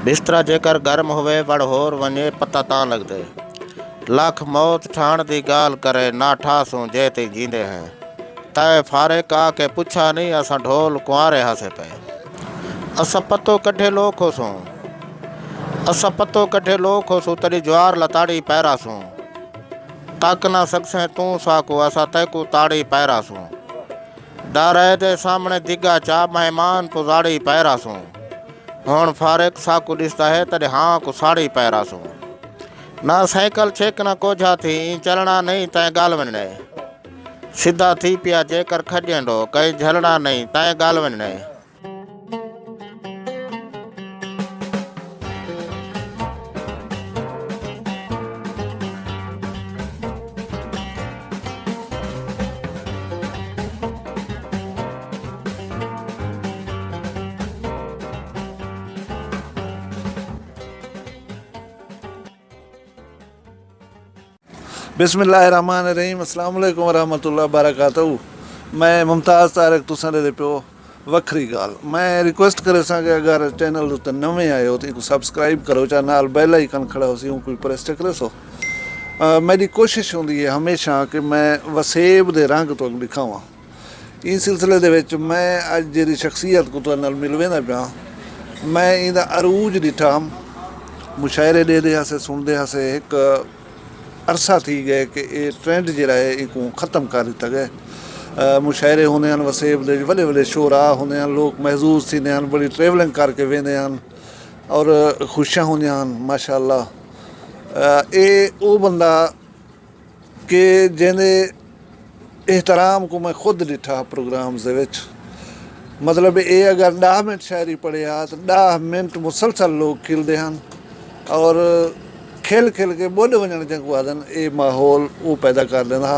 बिस्तरा जेकर गर्म होवे वड़ होर वने पता तां लगदे। लख मौत ठाण दी गाल करे ना ठासूं जे ते जींदे हैं। तय फारेक आके पुछा नहीं असां ढोल कुंवारे हासे पे। असां पतो कढे लोक होसूं असां पतो कढे लोक होसूं तड़ी ज्वार लताड़ी पैरासूं। तक ना सकसें तूं साकू असां तैकू ताड़ी पैरासूं। दारे दे सामने दिगा चा मेहमान पुजाड़ी पैरासूं। हुण फारेक साकू ॾिसता है तॾहिं हाँ को साड़ी पैरासूं। ना साइकिल छेक ना कोझा थी चलना नहीं तैं गाल वञणे। सीधा थी पिया जेकर खॼंदो कई झलना नहीं तैं गाल वञणे। बिस्मिल्लाहिर्रहमानिर्रहीम अस्सलाम वालेकुम वरहमतुल्लाहि वबरकातहू। मैं मुमताज़ तारक तुसां दे पियो वखरी गाल। मैं रिक्वेस्ट करे सा कि अगर चैनल उत्ते नवे आए हो तो इनको सब्सक्राइब करो चा नाल बेल आइकन खड़ा हो सी कोई प्रेस करे सो। मेरी कोशिश होंदी है हमेशा कि मैं वसेब दे रंग तो दिखावां। इस सिलसिले दे विच मैं अज जेरी शख्सियत को तुहाडे नाल मिलवेंदा पिया मैं इंदा अरूज डिठा मुशायरे दे हसे सुनदे हसे एक अरसा थी गए कि ये ट्रेंड जरा है इको ख़त्म कर दिता गया। मुशायरे होंदे हैं वसेब दे वॾे वॾे शोरा होंदे हैं लोग महजूज थींदे हैं बड़ी ट्रेवलिंग करके वेंदे हैं और खुशियां होंदियां हैं माशाअल्लाह। ये वो बंदा कि जिंदे एहतराम को मैं खुद डिठा प्रोग्राम दे विच। मतलब ये अगर 10 मिनट शायरी पढ़िया तो 10 मिनट मुसलसल लोग खिलते हैं और खेल खेल के बोले वजन जंग आदन ये माहौल वो पैदा कर देना।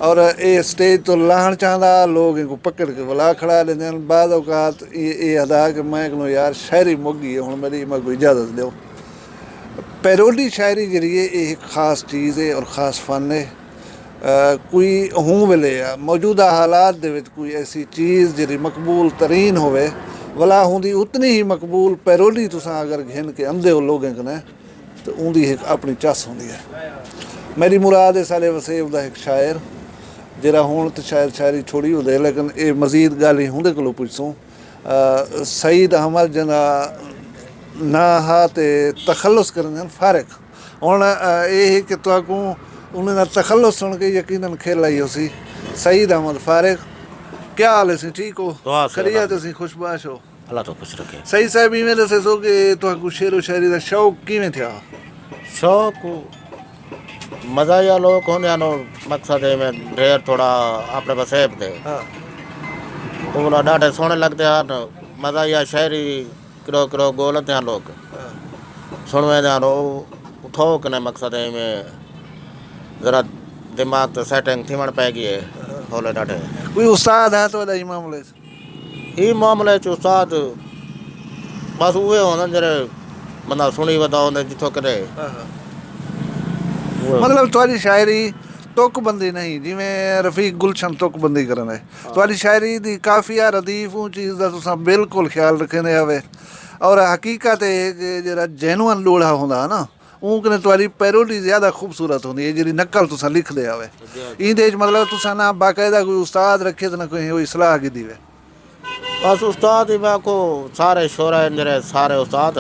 और ये स्टेज तो लाहन चाहता लोग इनको पकड़ के बुला खड़ा लेते हैं। बाद औकात ये अदा कि मैं कहूँ यार शायरी मुक्की है हूँ मेरी मैं कोई इजाज़त दो। पैरोडी शायरी जरिए एक ख़ास चीज़ है और ख़ास फन है। कोई हूँ वेले मौजूदा हालात दे विच कोई ऐसी चीज़ जी मकबूल तरीन होवे वला होंदी उतनी ही मकबूल पैरोडी तुसां अगर घिन के अंधे हो लोगों कने तो उनकी एक अपनी चस होंदी है। मेरी मुराद है साले वसेब का एक शायर जरा हूँ तो शायद शायरी छोड़ी होते लेकिन ये मजीद गल ही उहदे कोलों पुछसूं। सईद अहमद जना ना हा ते तखल्लुस करन फारिक। हुण ये कि तुहाकू उन्हें तखल्लुस सुन के यकीनन खेल आई होसी। सईद अहमद फारिक क्या हाल है ठीक हो खरीया तुसीं खुशबाश हो अल्लाह तो खुश रखे। सही साहब इवें दसो कि तुहाकू शेरो शायरी का शौक किवें थिया? शौक मज़ाया लोग होंदे मकसद में ढेर थोड़ा अपने वसेब दे उन्हें ॾाढे सोहणे लगते हैं। मज़ाया शायरी किरो किरो गोलते हैं लोग सुन वेंदे हैं थोक ने मकसद में ज़रा दिमाग तो सेटिंग थीवण पै गई है होले ॾाढे। कोई उस्ताद है तो ई मामले ई मामले च उस्ताद बस उहे होंदे जरे बंदा सुनी वदा होंदे जिथों करे। मतलब तुम्हारी शायरी तुकबंदी नहीं जिमें रफीक गुलशन तुकबंदी करना है। तुम्हारी शायरी दी काफिया रदीफ चीज़ का तुसा बिल्कुल ख्याल रखने आवे और हकीकत है कि जरा जेनुअन लोड़ा होंदा ना उनकने तुम्हारी पैरोडी ज़्यादा खूबसूरत होंदी है जी नकल तुसा लिख दे आवे। इंदे मतलब तुसा ना बाकायदा कोई उस्ताद रखे तो ना कोई सलाह की दीवे। बस उस्ताद ही मैं को सारे शोरा जरे सारे उस्ताद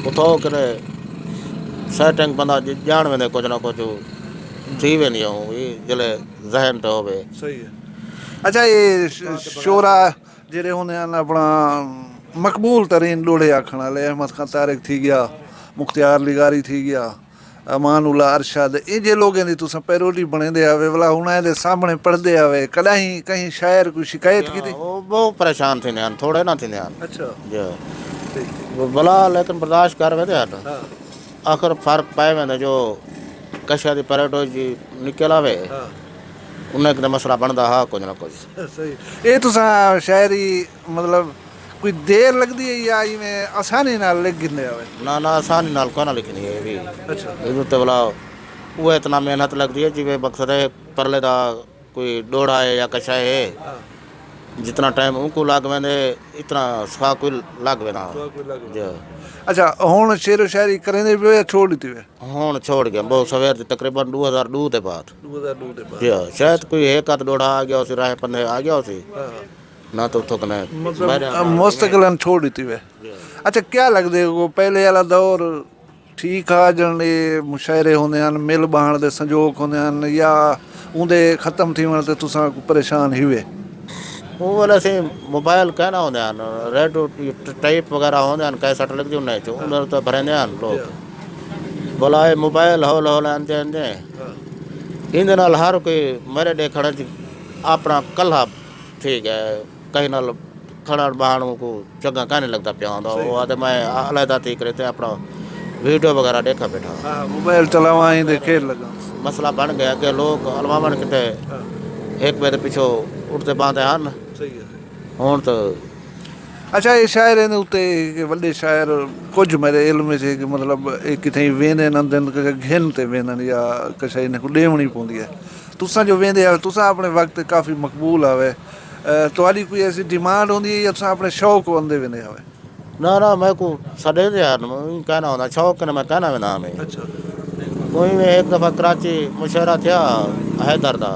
उठो करे सेटिंग बंदा जान वेंदे कुछ ना कुछ थी वेंदी ये जले जहन तो होवे। सही है। अच्छा ये शोरा जेरे होंदे अपना मकबूल तरीन लोड़े आखण वाले अहमद खान तारिक थी गया मुख्तियार लिगारी थी गया अमान उल्ला अरशद ये जे लोगों की तुसा पैरोडी बने आवे भला उन्हें दे सामने पढ़ते आवे कहीं कहीं शायर कोई शिकायत की थी? बहुत परेशान थे थोड़े ना थे। अच्छा भला लेकिन बर्दाश्त कर वे आखिर फर्क पाए वेंदे जो कशा की पैरोडी निकल आवे उन्हें मसला बनता हाँ कुछ ना कुछ। सही ये तुसा शायरी मतलब कोई देर लगती है या इवें आसानी नाल लिख गिंदे आवे? ना ना आसानी नाल कोना लिखनी है भी। अच्छा ये तो भला वो इतना मेहनत लगती है जिवें मकसद है परले दा कोई डोड़ा है या कशा है जितना टाइम उनको लग वेंदे इतना सा कोई लग वेना जी। अच्छा हुन शेरो शायरी करेंदे पियो या छोड़ दी वे? हुन छोड़ गया बहुत सवेर से तकरीबन 2002 के बाद 2002 ਦੇ ਬਾਅਦ। जी शायद कोई एक आध डोड़ा आ गया उसी राह पंदे आ गया उसी हाँ। ना तो थोकने मतलब मुस्तकिलन छोड़ दी वे। अच्छा क्या लगदे को पहले वाला दौर ठीक आ जन मुशायरे होंदे हन मिल बाण दे संजोग होंदे हन या उंदे खत्म थी वन ते तुसां परेशान ही वे? वो वाला से मोबाइल कहना होंदे हन रेडियो टाइप वगैरह होंदे हन कैसेट लग जो नहीं तो उन्हें तो भरेंदे हन लोग बोला है मोबाइल हौल हौल आंदे आंदे इंदे नाल हर कोई मेरे देखण च अपना कल्हा ठीक है कहीं नाल खड़न बहान को चंगा कहने लगता पिया होंदा वो आते मैं अलहदा थी करे ते अपना वीडियो वगैरह देखा बैठा। हाँ मोबाइल चलावा ही दे खेल लगा। मसला बन गया कि लोग अलवावन किते एक बजे पिछो उठते बांधे हन सही है। हुन तो अच्छा ये शायर ने उते के वड्डे शायर कुछ मेरे इल्म में से कि मतलब एक किथे वेंदे न दिन के घिन ते वेंदन या कशा इन्हें को देवनी पौंदी है तुसां जो वेंदे आ तुसां अपने वक्त काफ़ी मकबूल आवे तुम्हारी कोई ऐसी डिमांड होंदी है या तुसां अपने शौक बंदे वेंदे आवे? ना ना मैं को सडे दे यार मैं कहना होंदा शौक ने मैं कहना वेंदा मैं अच्छा कोई में एक दफ़ा कराची मुशायरा थिया हैदर दा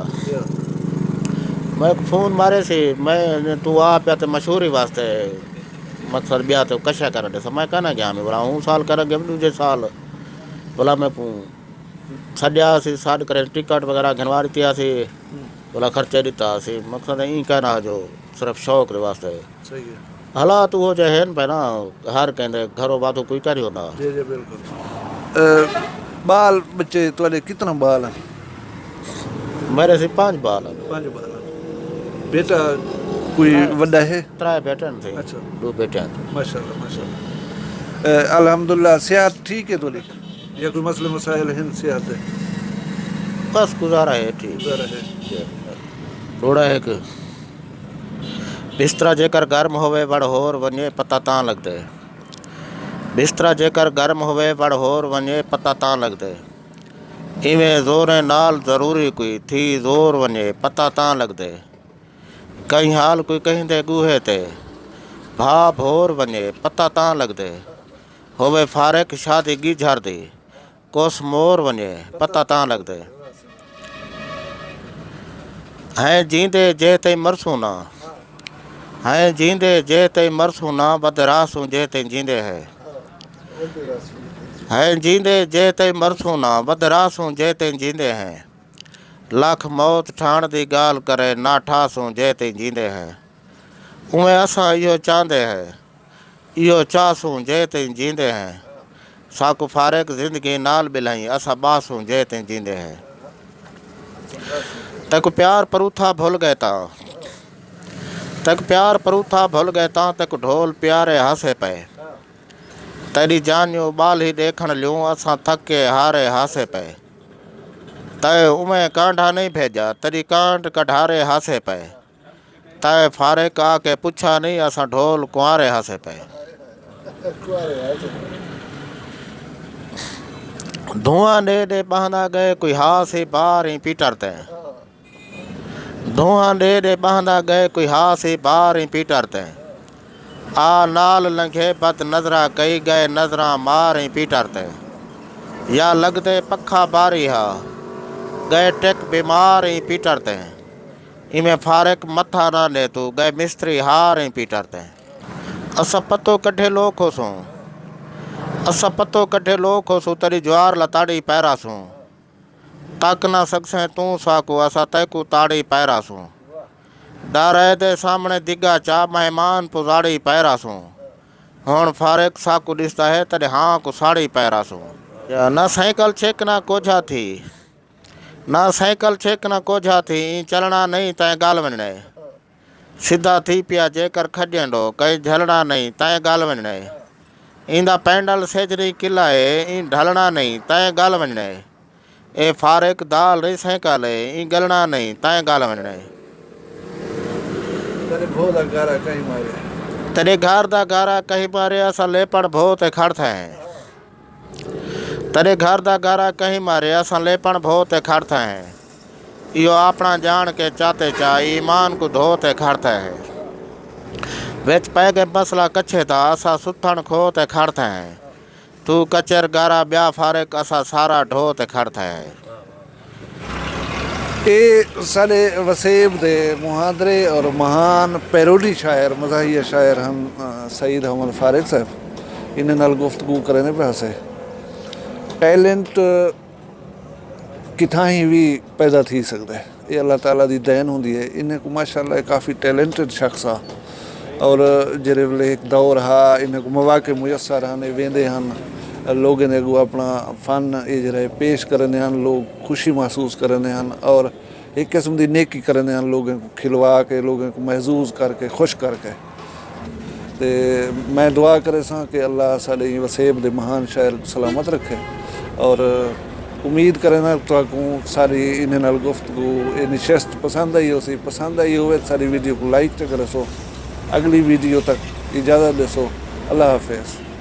मैं फोन मारे सी मैं तू आ पिया तो मशहूरी वास्ते मकसद बिया तो कशा कर दे मैं कहना गया मैं बोला हूँ साल कर गया दूजे साल बोला मैं सजा सी साड करे टिकट वगैरह घनवा दी सी बोला खर्चे दिता सी मकसद ई कहना जो सिर्फ शौक के वास्ते सही है। हालात वो जो है ना हर कहते घरों बातों कोई कर होता जी जी बिल्कुल। बाल बच्चे तुम्हारे कितना बाल हैं? मेरे से 5 बाल हैं। 5 बाल हैं। बेटा कोई वड्डा है? 3 बेटे थे। अच्छा 2 बेटे थे। माशाल्लाह माशाल्लाह। अल्हम्दुलिल्लाह सेहत ठीक है थोड़ी या कोई मसले मसाइल हैं सेहत है? बस गुजारा है ठीक गुजारा है। थोड़ा एक बिस्तरा जेकर गर्म होवे वड़ होर वने पता तां लगदे बिस्तरा जेकर गर्म होवे वड़ होर वने पता तां लगदे इवें ज़ोरे नाल ज़रूरी कोई थी ज़ोर वने पता तां लगदे कहीं हाल कोई कहिंदे गूहे ते भाप होर वने पता तां लगदे होवे फारक शादी गीझर दी कोस मोर वने पता तां लगदे हैं जींदे जे ते मरसू ना हैं जींदे जे ते मरसू ना बदरासू जे ते जींदे हैं जींदे जे ते मरसू ना बदरासू जे ते जींदे हैं लख मौत ठाण दी गाल करे ना ठासू जे ते जींदे हैं उमें असां इहो चांदे हैं इहो चासू जे ते जींदे हैं साकू फारक ज़िंदगी नाल बिलाई असां बासू जे ते जींदे हैं तक प्यार परूथा भूल गए ता तक प्यार परूथा भूल गए ता तक ढोल प्यारे हासे पे तेरी जानियो बाल ही देखण लियूं असां थक के हारे हासे पे तय उमें कांढा नहीं भेजा तेरी कांड कढ़ारे हासे पे तय फारे का के पुछा नहीं असां ढोल कुआरे हासे पे धुआं दे दे बहंदा गए कोई हास ही बार ही पीटरते धुआं दे दे बहंदा गए कोई हास ही बार ही पीटरते आ नाल लंघे बद नजरा कई गए नजरा मार ही पीटरते या लगते पखा बारी हा गए टेक बीमार ही पीटरते इमें फारक मथा ना ले तू गए मिस्त्री हार ही पीटरते अस पतो कढ़े लोग होसूं अस पतो कढ़े लोग होसूं तेरी ज्वार लताड़ी पैरासूं तक ना सकसें तू साकू असा तैकू ताड़ी पैरासूं डारे दे सामने दिग्गा चा मेहमान पुजाड़ी पैरासूं हुण फारक साकू दिसता है तेरे हाँ को साड़ी पैरासूं ना साइकिल छेक ना कोझा थी ना साइकिल छेक ना कोझा थी चलना नहीं तय गाल वञणे सीधा थी पिया जेकर खजेंडो कई झलना नहीं तय गाल वञणे ईंदा पैंडल सेजरी किलाए ई ढलना नहीं तय गाल वञणे ए फारक दाल रे साइकिल ई गलना नहीं तय गाल वञणे तेरे घर दा गारा कहीं मारे असा लेपण भो ते खड़ थे तेरे घर दा गारा कहीं मारे असा लेपण भो ते खड़ थे इहो अपना जान के चाते चा ईमान को धो ते खड़ थे विच पै गए मसला कच्छे ता असा सुथण खो ते खड़ते हैं तू कचर गारा ब्या फारिक असा सारा ढो ते खड़ते हैं। ये साढ़े वसेब दे मुहादरे और महान पैरोडी शायर मज़ाहिया शायर हम सईद अहमद फारिक साहब इन्हें नाल गुफ्तगू करने पे हसे टैलेंट किथा ही भी पैदा थी सकता है ये अल्लाह ताला दी देन होंदी है। इन्हें को माशाअल्लाह काफ़ी टैलेंटेड शख्स आ और जेरे वेले एक दौर हा इन्हें को मौके मुयसर हैं वेंदे हैं लोगों ने को अपना फन ये जरा पेश करने हैं लोग खुशी महसूस करने हैं और एक किस्म की नेकी करने हैं लोगों को खिलवा के लोगों को महसूस करके खुश करके। तो मैं दुआ करे सा कि अल्लाह साढ़े वसेब दे महान शायर को सलामत रखे और उम्मीद करना तो सारी इन्हें नाल गुफ्तगू ये निशस्त पसंद आई हो सारी वीडियो को लाइक तो करे सो अगली वीडियो तक इजाज़त दे सो। अल्लाह हाफिज़।